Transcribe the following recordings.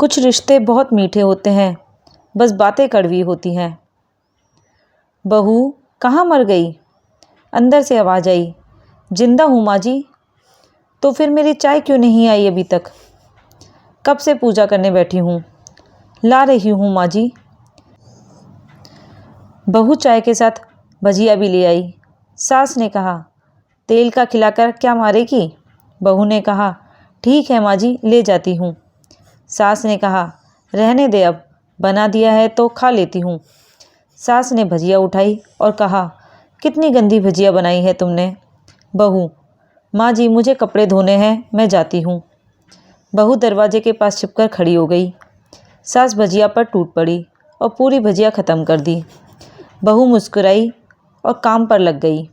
कुछ रिश्ते बहुत मीठे होते हैं, बस बातें कड़वी होती हैं। बहू कहाँ मर गई? अंदर से आवाज़ आई। जिंदा हूँ माँ जी। तो फिर मेरी चाय क्यों नहीं आई अभी तक? कब से पूजा करने बैठी हूँ, ला रही हूँ माँ जी। बहू चाय के साथ भजिया भी ले आई। सास ने कहा, तेल का खिलाकर क्या मारेगी? बहू ने कहा, ठीक है माँ जी, ले जाती हूँ। सास ने कहा, रहने दे, अब बना दिया है तो खा लेती हूँ। सास ने भजिया उठाई और कहा, कितनी गंदी भजिया बनाई है तुमने। बहू, माँ जी मुझे कपड़े धोने हैं, मैं जाती हूँ। बहू दरवाजे के पास छिपकर खड़ी हो गई। सास भजिया पर टूट पड़ी और पूरी भजिया ख़त्म कर दी। बहू मुस्कुराई और काम पर लग गई।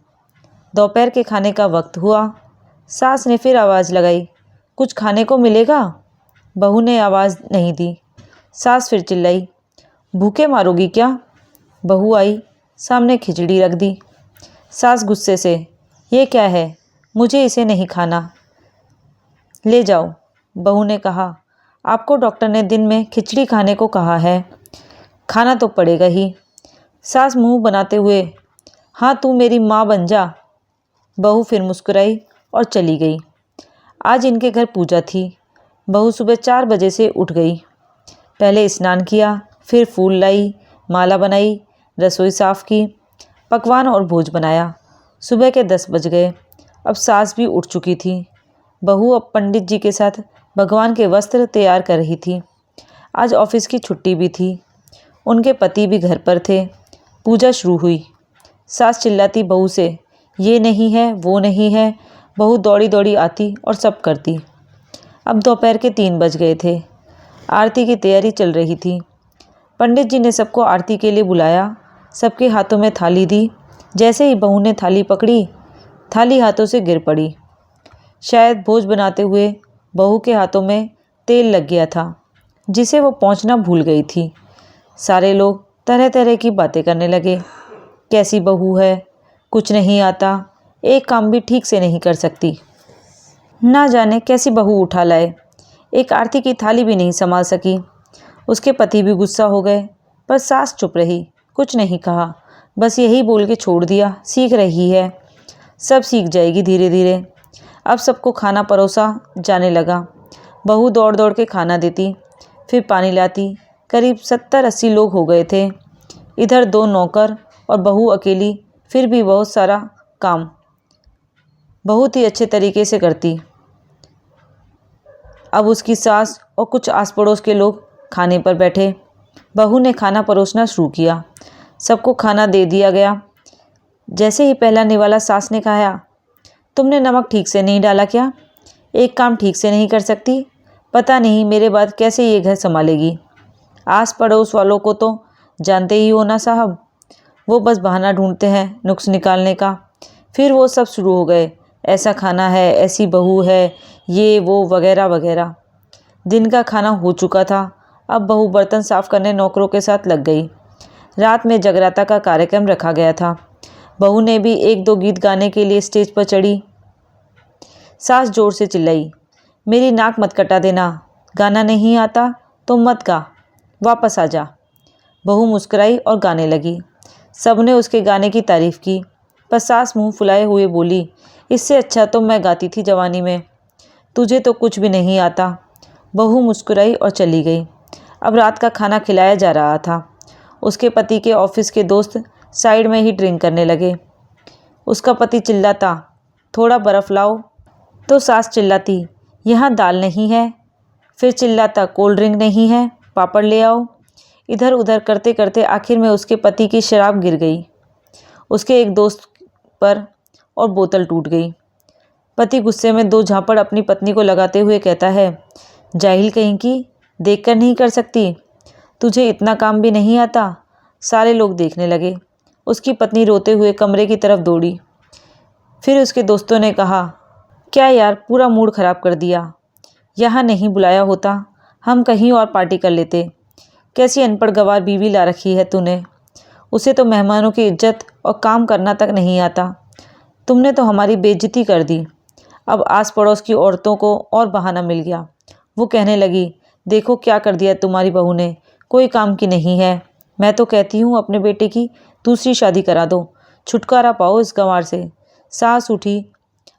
दोपहर के खाने का वक्त हुआ। सास ने फिर आवाज़ लगाई, कुछ खाने को मिलेगा? बहू ने आवाज़ नहीं दी। सास फिर चिल्लाई, भूखे मारोगी क्या? बहू आई, सामने खिचड़ी रख दी। सास गुस्से से, ये क्या है, मुझे इसे नहीं खाना, ले जाओ। बहू ने कहा, आपको डॉक्टर ने दिन में खिचड़ी खाने को कहा है, खाना तो पड़ेगा ही। सास मुंह बनाते हुए, हाँ तू मेरी माँ बन जा। बहू फिर मुस्कुराई और चली गई। आज इनके घर पूजा थी। बहू सुबह 4 बजे से उठ गई। पहले स्नान किया, फिर फूल लाई, माला बनाई, रसोई साफ़ की, पकवान और भोज बनाया। सुबह के 10 बज गए। अब सास भी उठ चुकी थी। बहू अब पंडित जी के साथ भगवान के वस्त्र तैयार कर रही थी। आज ऑफिस की छुट्टी भी थी। उनके पति भी घर पर थे। पूजा शुरू हुई। सास चिल्लाती बहू से, ये नहीं है, वो नहीं है। बहू दौड़ी दौड़ी आती और सब करती। अब दोपहर के 3 बज गए थे। आरती की तैयारी चल रही थी। पंडित जी ने सबको आरती के लिए बुलाया। सबके हाथों में थाली दी। जैसे ही बहू ने थाली पकड़ी, थाली हाथों से गिर पड़ी। शायद भोज बनाते हुए बहू के हाथों में तेल लग गया था, जिसे वो पोंछना भूल गई थी। सारे लोग तरह तरह की बातें करने लगे। कैसी बहू है, कुछ नहीं आता, एक काम भी ठीक से नहीं कर सकती, ना जाने कैसी बहू उठा लाए, एक आरती की थाली भी नहीं संभाल सकी। उसके पति भी गुस्सा हो गए, पर सास चुप रही, कुछ नहीं कहा, बस यही बोल के छोड़ दिया, सीख रही है, सब सीख जाएगी धीरे धीरे। अब सबको खाना परोसा जाने लगा। बहू दौड़ दौड़ के खाना देती, फिर पानी लाती। करीब 70-80 लोग हो गए थे। इधर 2 नौकर और बहू अकेली, फिर भी बहुत सारा काम बहुत ही अच्छे तरीके से करती। अब उसकी सास और कुछ आस पड़ोस के लोग खाने पर बैठे। बहू ने खाना परोसना शुरू किया। सबको खाना दे दिया गया। जैसे ही पहला निवाला सास ने कहा, तुमने नमक ठीक से नहीं डाला क्या? एक काम ठीक से नहीं कर सकती? पता नहीं मेरे बाद कैसे ये घर संभालेगी। आस पड़ोस वालों को तो जानते ही हो ना साहब, वो बस बहाना ढूंढते हैं नुक्स निकालने का। फिर वो सब शुरू हो गए, ऐसा खाना है, ऐसी बहू है, ये वो वगैरह वगैरह। दिन का खाना हो चुका था। अब बहू बर्तन साफ़ करने नौकरों के साथ लग गई। रात में जगराता का कार्यक्रम रखा गया था। बहू ने भी 1-2 गीत गाने के लिए स्टेज पर चढ़ी। सास जोर से चिल्लाई, मेरी नाक मत कटा देना, गाना नहीं आता तो मत गा, वापस आ जा। बहू मुस्कुराई और गाने लगी। सबने उसके गाने की तारीफ़ की, पर सास मुंह फुलाए हुए बोली, इससे अच्छा तो मैं गाती थी जवानी में, तुझे तो कुछ भी नहीं आता। बहू मुस्कुराई और चली गई। अब रात का खाना खिलाया जा रहा था। उसके पति के ऑफिस के दोस्त साइड में ही ड्रिंक करने लगे। उसका पति चिल्लाता, थोड़ा बर्फ़ लाओ, तो सास चिल्लाती, यहाँ दाल नहीं है। फिर चिल्लाता, कोल्ड ड्रिंक नहीं है, पापड़ ले आओ। इधर उधर करते करते आखिर में उसके पति की शराब गिर गई उसके एक दोस्त पर और बोतल टूट गई। पति गुस्से में 2 झापड़ अपनी पत्नी को लगाते हुए कहता है, जाहिल कहीं की, देखकर नहीं कर सकती, तुझे इतना काम भी नहीं आता। सारे लोग देखने लगे। उसकी पत्नी रोते हुए कमरे की तरफ दौड़ी। फिर उसके दोस्तों ने कहा, क्या यार, पूरा मूड ख़राब कर दिया, यहाँ नहीं बुलाया होता, हम कहीं और पार्टी कर लेते। कैसी अनपढ़ गंवार बीवी ला रखी है तूने, उसे तो मेहमानों की इज्जत और काम करना तक नहीं आता। तुमने तो हमारी बेइज्जती कर दी। अब आस पड़ोस की औरतों को और बहाना मिल गया। वो कहने लगी, देखो क्या कर दिया तुम्हारी बहू ने, कोई काम की नहीं है। मैं तो कहती हूँ अपने बेटे की दूसरी शादी करा दो, छुटकारा पाओ इस गंवार से। सास उठी,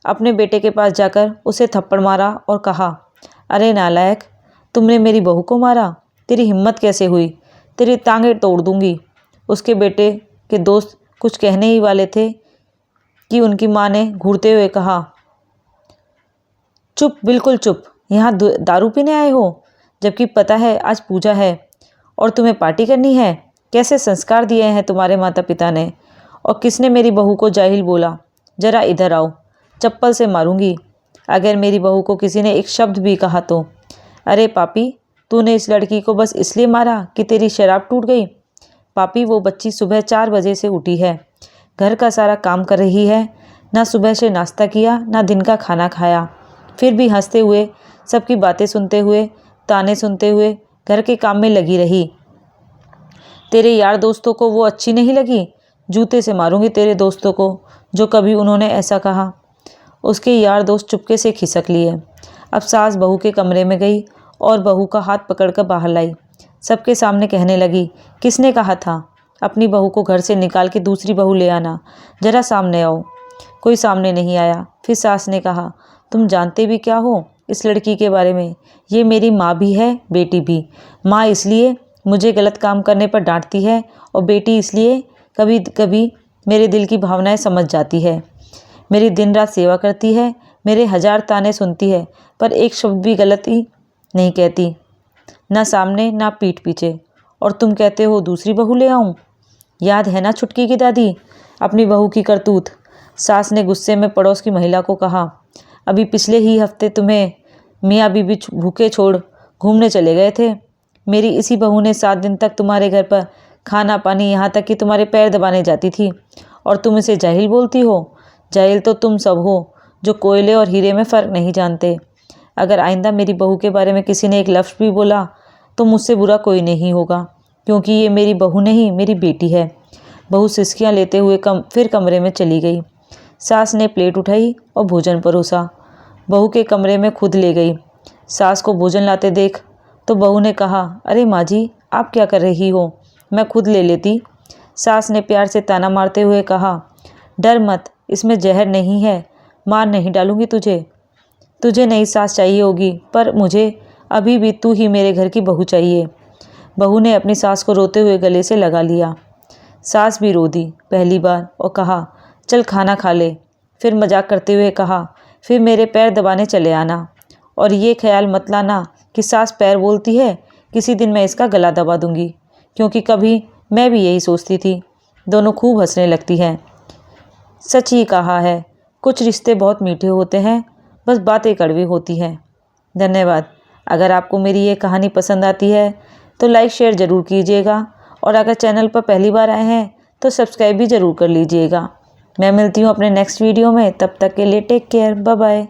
अपने बेटे के पास जाकर उसे थप्पड़ मारा और कहा, अरे नालायक, तुमने मेरी बहू को मारा, तेरी हिम्मत कैसे हुई, तेरी टांगें तोड़ दूंगी। उसके बेटे के दोस्त कुछ कहने ही वाले थे कि उनकी माँ ने घूरते हुए कहा, चुप, बिल्कुल चुप, यहाँ दारू पीने आए हो, जबकि पता है आज पूजा है और तुम्हें पार्टी करनी है। कैसे संस्कार दिए हैं तुम्हारे माता पिता ने। और किसने मेरी बहू को जाहिल बोला, जरा इधर आओ, चप्पल से मारूंगी अगर मेरी बहू को किसी ने एक शब्द भी कहा तो। अरे पापी, तूने इस लड़की को बस इसलिए मारा कि तेरी शराब टूट गई। पापी, वो बच्ची सुबह 4 बजे से उठी है, घर का सारा काम कर रही है, ना सुबह से नाश्ता किया ना दिन का खाना खाया, फिर भी हंसते हुए, सबकी बातें सुनते हुए, ताने सुनते हुए घर के काम में लगी रही। तेरे यार दोस्तों को वो अच्छी नहीं लगी, जूते से मारूंगी तेरे दोस्तों को जो कभी उन्होंने ऐसा कहा। उसके यार दोस्त चुपके से खिसक लिए। अब सास बहू के कमरे में गई और बहू का हाथ पकड़कर बाहर लाई। सबके सामने कहने लगी, किसने कहा था अपनी बहू को घर से निकाल के दूसरी बहू ले आना, जरा सामने आओ। कोई सामने नहीं आया। फिर सास ने कहा, तुम जानते भी क्या हो इस लड़की के बारे में, ये मेरी माँ भी है, बेटी भी। माँ इसलिए मुझे गलत काम करने पर डांटती है और बेटी इसलिए कभी कभी मेरे दिल की भावनाएं समझ जाती है। मेरी दिन रात सेवा करती है, मेरे 1000 ताने सुनती है, पर एक शब्द भी गलती नहीं कहती, ना सामने ना पीठ पीछे। और तुम कहते हो दूसरी बहू ले आऊं? याद है ना छुटकी की दादी, अपनी बहू की करतूत। सास ने गुस्से में पड़ोस की महिला को कहा, अभी पिछले ही हफ्ते तुम्हें मियाँ बीबी भूखे छोड़ घूमने चले गए थे। मेरी इसी बहू ने 7 दिन तक तुम्हारे घर पर खाना पानी, यहाँ तक कि तुम्हारे पैर दबाने जाती थी, और तुम इसे जाहिल बोलती हो। जाहिल तो तुम सब हो जो कोयले और हीरे में फ़र्क नहीं जानते। अगर आइंदा मेरी बहू के बारे में किसी ने एक लफ्ज़ भी बोला तो मुझसे बुरा कोई नहीं होगा, क्योंकि ये मेरी बहू नहीं, मेरी बेटी है। बहू सिसकियाँ लेते हुए फिर कमरे में चली गई। सास ने प्लेट उठाई और भोजन परोसा, बहू के कमरे में खुद ले गई। सास को भोजन लाते देख तो बहू ने कहा, अरे माँ जी, आप क्या कर रही हो, मैं खुद ले लेती। सास ने प्यार से ताना मारते हुए कहा, डर मत, इसमें जहर नहीं है, मार नहीं डालूंगी तुझे। तुझे नई सास चाहिए होगी, पर मुझे अभी भी तू ही मेरे घर की बहू चाहिए। बहू ने अपनी सास को रोते हुए गले से लगा लिया। सास भी रो दी पहली बार और कहा, चल खाना खा ले। फिर मजाक करते हुए कहा, फिर मेरे पैर दबाने चले आना, और ये ख्याल मत लाना कि सास पैर बोलती है, किसी दिन मैं इसका गला दबा दूंगी, क्योंकि कभी मैं भी यही सोचती थी। दोनों खूब हंसने लगती हैं। सच ही कहा है, कुछ रिश्ते बहुत मीठे होते हैं, बस बातें कड़वी होती हैं। धन्यवाद। अगर आपको मेरी ये कहानी पसंद आती है तो लाइक शेयर ज़रूर कीजिएगा, और अगर चैनल पर पहली बार आए हैं तो सब्सक्राइब भी ज़रूर कर लीजिएगा। मैं मिलती हूँ अपने नेक्स्ट वीडियो में, तब तक के लिए टेक केयर, बाय बाय।